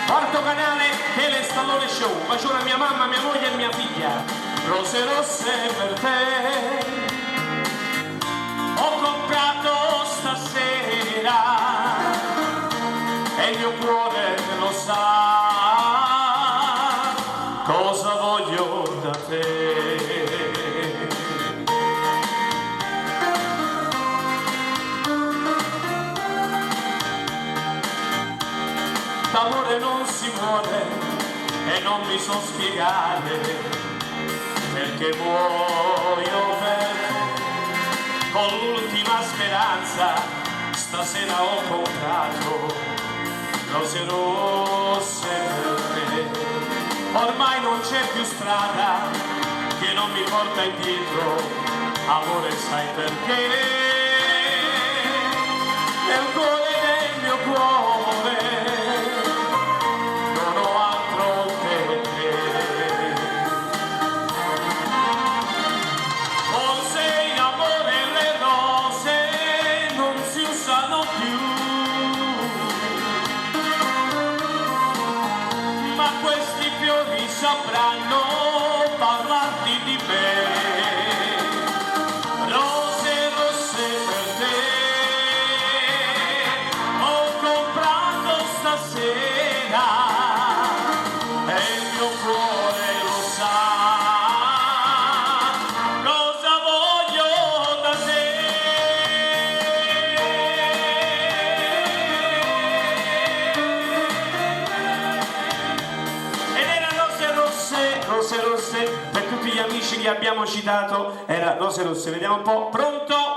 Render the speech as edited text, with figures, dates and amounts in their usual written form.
Quarto canale, Tele Stallone Show. Bacio a mia mamma, mia moglie e mia figlia. Rose rosse per te. Ho comprato stasera e il mio cuore lo sa cosa voglio da te. D'amore non si muore e non mi so spiegare perché muoio per te. Con l'ultima speranza stasera ho comprato rose rosse per te. Ormai non c'è più strada che non mi porta indietro, amore sai perché? Nel cuore del mio cuore non ho altro che te. Forse in amore le rose non si usano più, ma questi fiori sapranno parlarti di me. Rose rosse per te ho comprato stasera e il mio cuore lo sa cosa voglio da te. Ed erano rose rosse per tutti gli amici che abbiamo citato, era rose rosse. Vediamo un po', pronto?